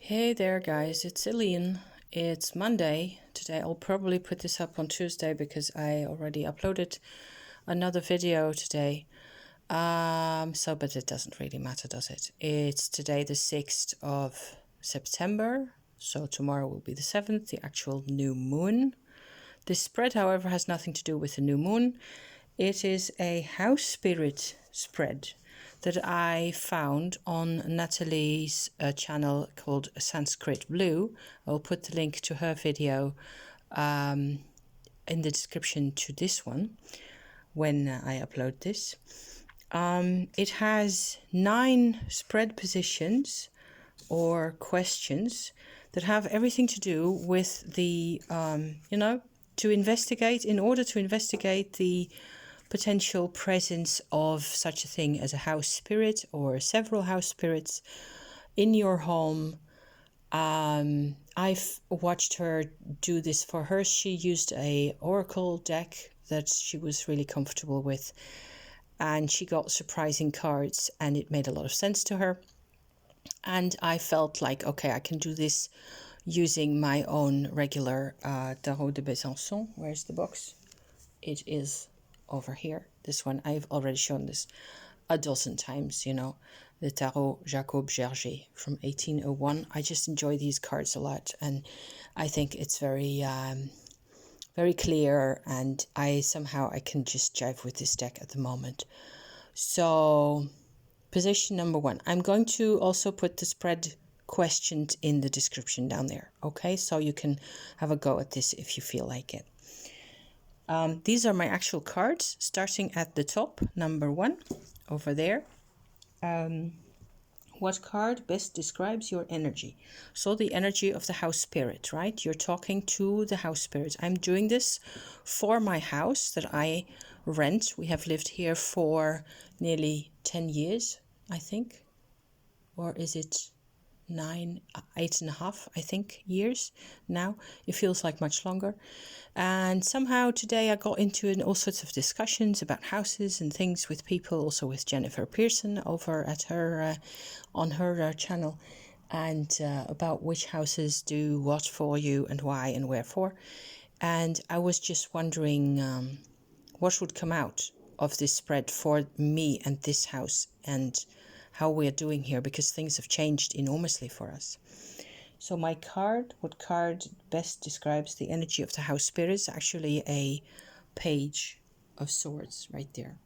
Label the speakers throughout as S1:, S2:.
S1: Hey there guys, it's Celine. It's Monday. Today I'll probably put this up on Tuesday because I already uploaded another video today. But it doesn't really matter, does it? It's today the 6th of September. So tomorrow will be the 7th, the actual new moon. This spread, however, has nothing to do with the new moon. It is a house spirit spread that I found on Natalie's channel called Sanskrit Blue. I'll put the link to her video in the description to this one when I upload this. It has 9 spread positions or questions that have everything to do with the, to investigate, in order to investigate the potential presence of such a thing as a house spirit or several house spirits in your home. I've watched her do this for her. She used a oracle deck that she was really comfortable with, and she got surprising cards and it made a lot of sense to her. And I felt like, okay, I can do this using my own regular Tarot de Besançon. Where's the box? It is over here. This one, I've already shown this a dozen times, the Tarot Jacob Gerger from 1801. I just enjoy these cards a lot, and I think it's very very clear, and I can just jive with this deck at the moment. So position number 1, I'm going to also put the spread questions in the description down there, okay, so you can have a go at this if you feel like it. These are my actual cards, starting at the top, number 1, over there. What card best describes your energy? So the energy of the house spirit, right? You're talking to the house spirit. I'm doing this for my house that I rent. We have lived here for nearly 10 years, I think. Or is it 8.5, I think, years now. It feels like much longer. And somehow today I got into all sorts of discussions about houses and things with people, also with Jennifer Pearson over at her on her channel, and about which houses do what for you and why and wherefore. And I was just wondering what would come out of this spread for me and this house, and how we're doing here, because things have changed enormously for us. So my card, what card best describes the energy of the house spirit, is actually a page of swords right there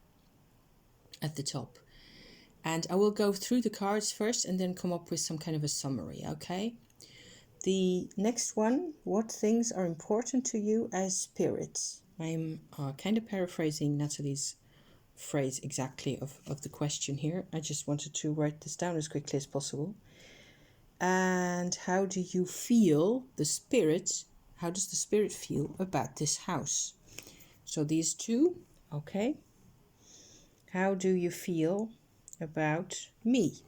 S1: at the top. And I will go through the cards first and then come up with some kind of a summary, okay? The next one, what things are important to you as spirits? I'm kind of paraphrasing Natalie's phrase exactly of the question here. I just wanted to write this down as quickly as possible. And how do you feel the spirit? How does the spirit feel about this house? So these two, okay. How do you feel about me?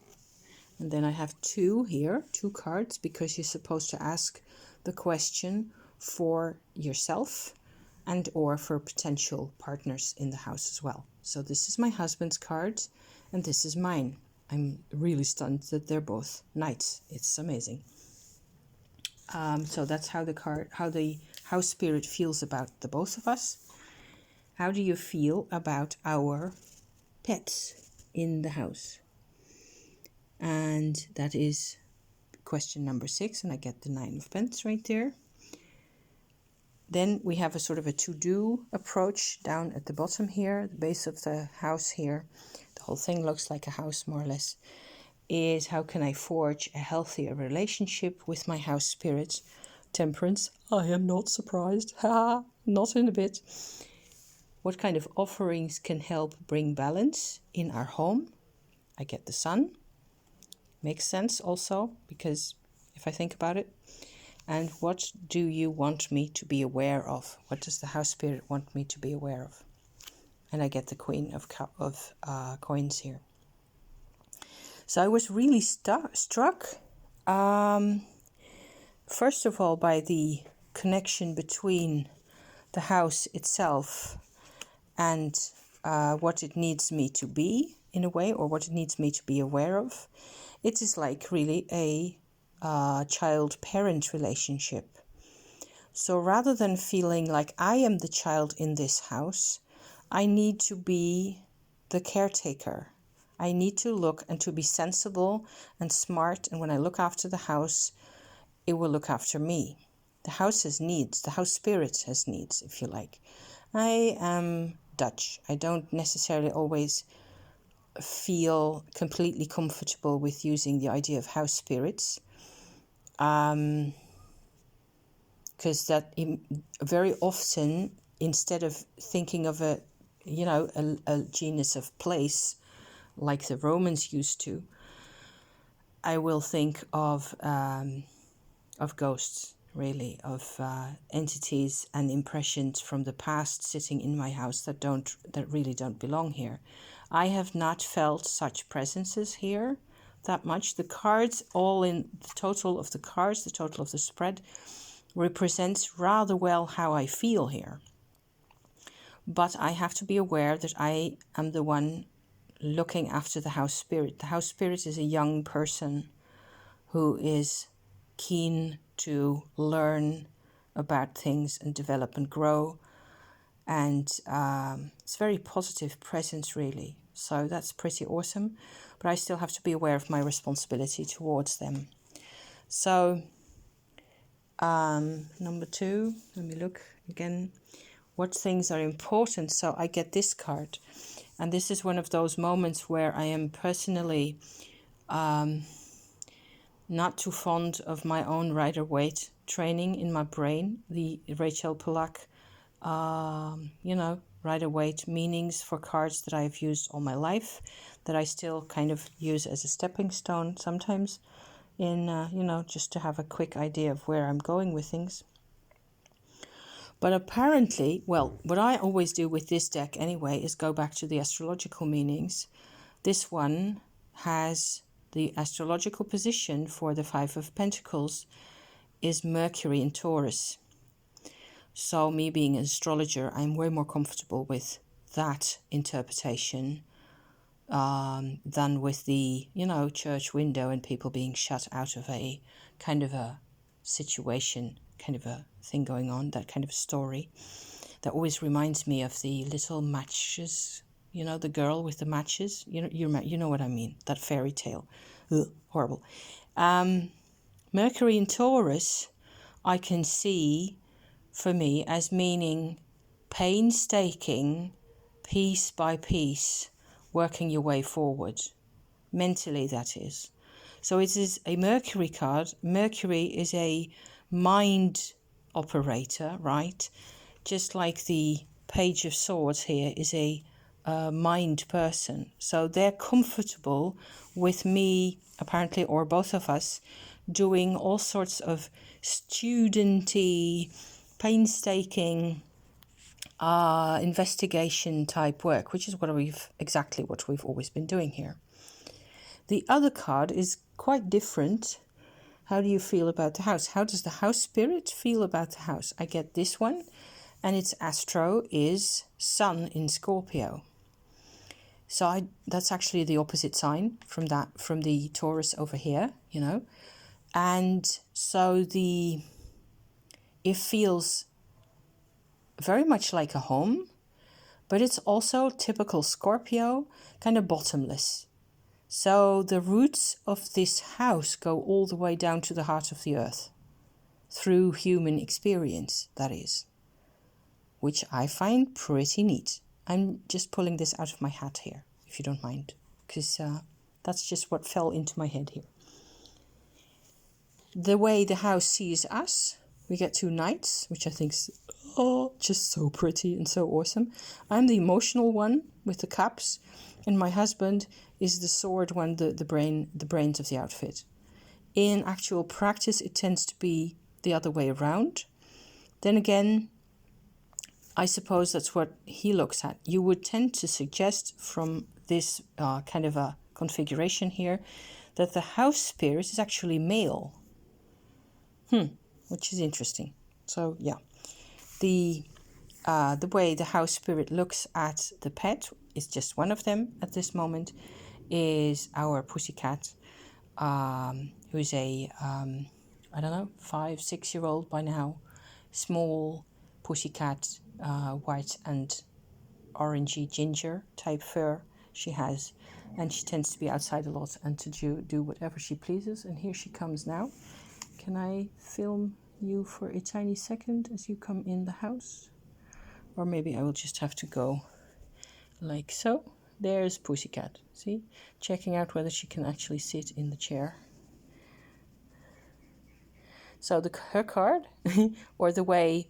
S1: And then I have 2 here, 2 cards, because you're supposed to ask the question for yourself and or for potential partners in the house as well. So this is my husband's card and this is mine. I'm really stunned that they're both knights. It's amazing. So that's how the house spirit feels about the both of us. How do you feel about our pets in the house? And that is question number 6, and I get the 9 of Pentacles right there. Then we have a sort of a to-do approach down at the bottom here, the base of the house here. The whole thing looks like a house, more or less. Is how can I forge a healthier relationship with my house spirit? Temperance. I am not surprised. Ha! Not in a bit. What kind of offerings can help bring balance in our home? I get the Sun. Makes sense also, because if I think about it. And what do you want me to be aware of? What does the house spirit want me to be aware of? And I get the Queen of coins here. So I was really struck, first of all, by the connection between the house itself and what it needs me to be, in a way, or what it needs me to be aware of. It is like really a child-parent relationship. So rather than feeling like I am the child in this house, I need to be the caretaker. I need to look and to be sensible and smart. And when I look after the house, it will look after me. The house has needs. The house spirit has needs, if you like. I am Dutch. I don't necessarily always feel completely comfortable with using the idea of house spirits. Because that very often, instead of thinking of a genus of place like the Romans used to, I will think of ghosts, really, of entities and impressions from the past sitting in my house that really don't belong here. I have not felt such presences here that much. The cards, all in the total of the cards, the total of the spread, represents rather well how I feel here. But I have to be aware that I am the one looking after the house spirit. The house spirit is a young person who is keen to learn about things and develop and grow. And it's a very positive presence, really. So that's pretty awesome. But I still have to be aware of my responsibility towards them. So number 2, let me look again. What things are important? So I get this card. And this is one of those moments where I am personally not too fond of my own Rider-Waite training in my brain. The Rachel Pollack, Rider-Waite meanings for cards that I've used all my life, that I still kind of use as a stepping stone sometimes in, just to have a quick idea of where I'm going with things. But apparently, well, what I always do with this deck anyway is go back to the astrological meanings. This one has the astrological position for the 5 of Pentacles is Mercury in Taurus. So me being an astrologer, I'm way more comfortable with that interpretation than with the, church window and people being shut out of a kind of a situation, kind of a thing going on, that kind of story. That always reminds me of the little matches, the girl with the matches. You know what I mean, that fairy tale. Ugh, horrible. Mercury in Taurus, I can see for me as meaning painstaking, piece by piece, working your way forward. Mentally, that is. So it is a Mercury card. Mercury is a mind operator, right? Just like the Page of Swords here is a mind person. So they're comfortable with me, apparently, or both of us, doing all sorts of studenty, painstaking investigation type work, which is exactly what we've always been doing here. The other card is quite different. How do you feel about the house? How does the house spirit feel about the house? I get this one, and its astro is Sun in Scorpio. So that's actually the opposite sign from the Taurus over here, And so it feels very much like a home, but it's also typical Scorpio, kind of bottomless. So the roots of this house go all the way down to the heart of the earth, through human experience, that is, which I find pretty neat. I'm just pulling this out of my hat here, if you don't mind, because that's just what fell into my head here. The way the house sees us, we get 2 knights, which I think is just so pretty and so awesome. I'm the emotional one with the cups, and my husband is the sword one, the brains of the outfit. In actual practice, it tends to be the other way around. Then again, I suppose that's what he looks at. You would tend to suggest from this kind of a configuration here that the house spirit is actually male. Which is interesting. So yeah, the way the house spirit looks at the pet is just one of them at this moment, is our pussycat, who's a, I don't know, 5-6-year-old by now, small pussycat, white and orangey ginger type fur she has. And she tends to be outside a lot and to do whatever she pleases. And here she comes now. Can I film you for a tiny second as you come in the house? Or maybe I will just have to go like so. There's Pussycat, see? Checking out whether she can actually sit in the chair. So her card, or the way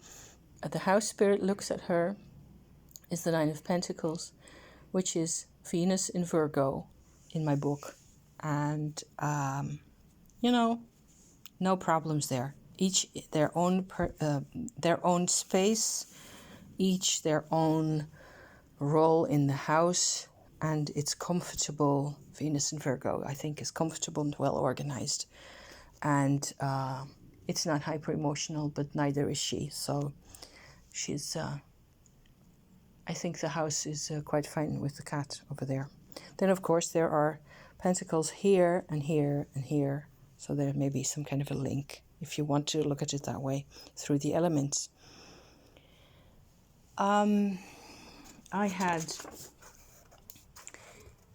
S1: the house spirit looks at her, is the Nine of Pentacles, which is Venus in Virgo in my book. And, no problems there. Each their own space, each their own role in the house, and it's comfortable. Venus in Virgo, I think, is comfortable and well organized, and it's not hyper emotional, but neither is she. So she's. I think the house is quite fine with the cat over there. Then, of course, there are pentacles here and here and here. So there may be some kind of a link, if you want to look at it that way, through the elements. I had,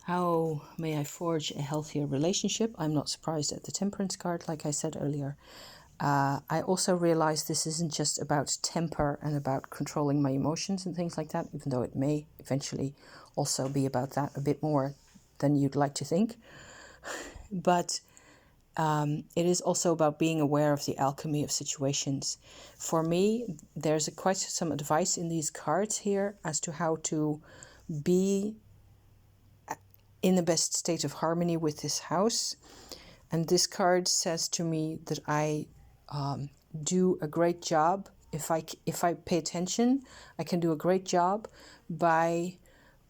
S1: how may I forge a healthier relationship? I'm not surprised at the Temperance card, like I said earlier. I also realized this isn't just about temper and about controlling my emotions and things like that, even though it may eventually also be about that a bit more than you'd like to think. But it is also about being aware of the alchemy of situations. For me, there's quite some advice in these cards here as to how to be in the best state of harmony with this house. And this card says to me that I do a great job. If I pay attention, I can do a great job by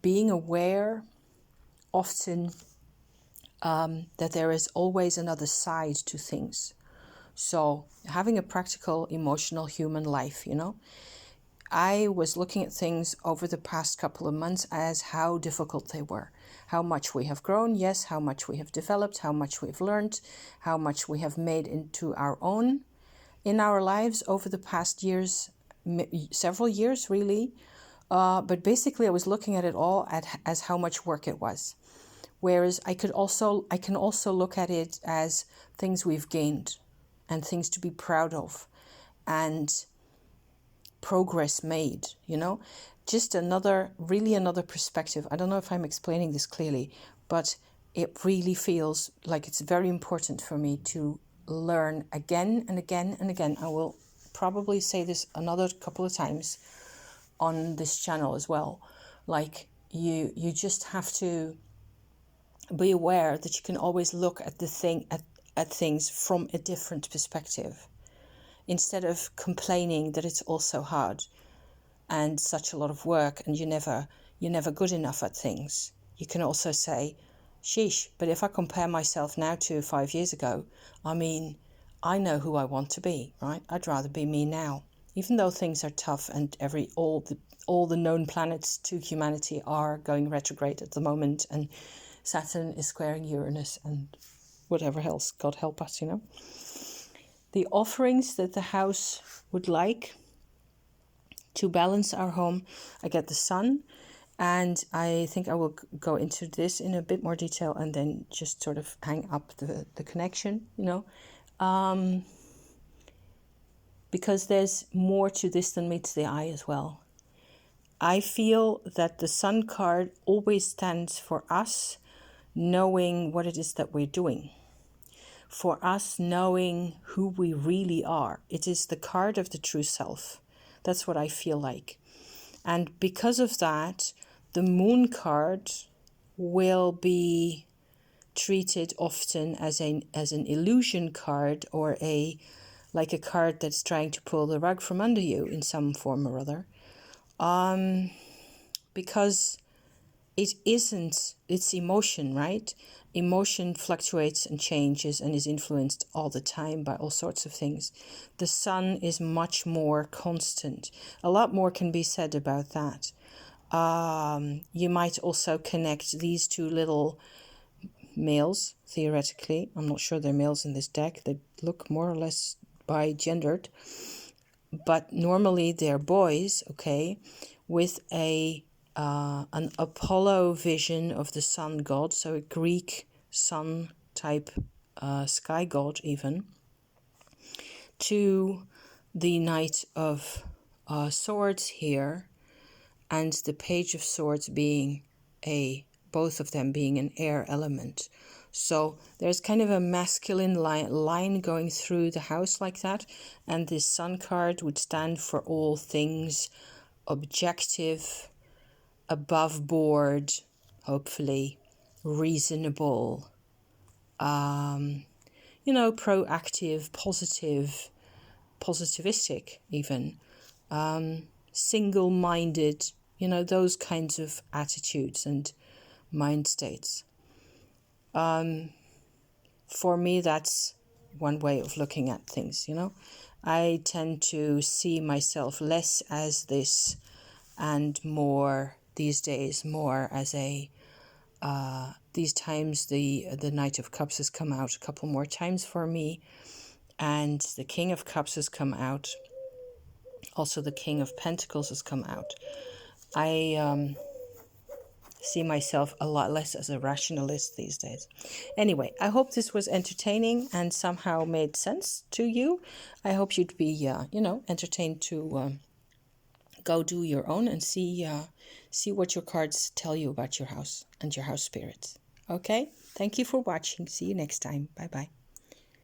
S1: being aware often that there is always another side to things. So having a practical, emotional human life, I was looking at things over the past couple of months as how difficult they were, how much we have grown, yes, how much we have developed, how much we've learned, how much we have made into our own in our lives over the past years, several years really. But basically I was looking at it all as how much work it was. Whereas I can also look at it as things we've gained and things to be proud of and progress made, just another perspective. I don't know if I'm explaining this clearly, but it really feels like it's very important for me to learn again and again and again. I will probably say this another couple of times on this channel as well. Like you just have to be aware that you can always look at at things from a different perspective, instead of complaining that it's all so hard and such a lot of work and you're never good enough at things. You can also say, sheesh, but if I compare myself now to 5 years ago, I know who I want to be, right? I'd rather be me now, even though things are tough and all the known planets to humanity are going retrograde at the moment, and Saturn is squaring Uranus and whatever else, God help us, The offerings that the house would like to balance our home, I get the Sun, and I think I will go into this in a bit more detail and then just sort of hang up the connection, because there's more to this than meets the eye as well. I feel that the Sun card always stands for us knowing what it is that we're doing, for us knowing who we really are. It is the card of the true self. That's what I feel like. And because of that, the Moon card will be treated often as an illusion card, or a card that's trying to pull the rug from under you in some form or other. Because it isn't, it's emotion, right? Emotion fluctuates and changes and is influenced all the time by all sorts of things. The Sun is much more constant. A lot more can be said about that. You might also connect these two little males, theoretically. I'm not sure they're males in this deck. They look more or less bi-gendered. But normally they're boys, okay, with an Apollo vision of the sun god, so a Greek sun type sky god even, to the Knight of Swords here, and the Page of Swords being both of them being an air element. So there's kind of a masculine line going through the house like that, and this sun card would stand for all things objective, above board, hopefully, reasonable, proactive, positive, positivistic even, single-minded, those kinds of attitudes and mind states. For me, that's one way of looking at things, I tend to see myself less as this and more these days, more as these times the Knight of Cups has come out a couple more times for me, and the King of Cups has come out. Also, the King of Pentacles has come out. I see myself a lot less as a rationalist these days. Anyway, I hope this was entertaining and somehow made sense to you. I hope you'd be, entertained to go do your own and see what your cards tell you about your house and your house spirits. Okay? Thank you for watching. See you next time. Bye-bye.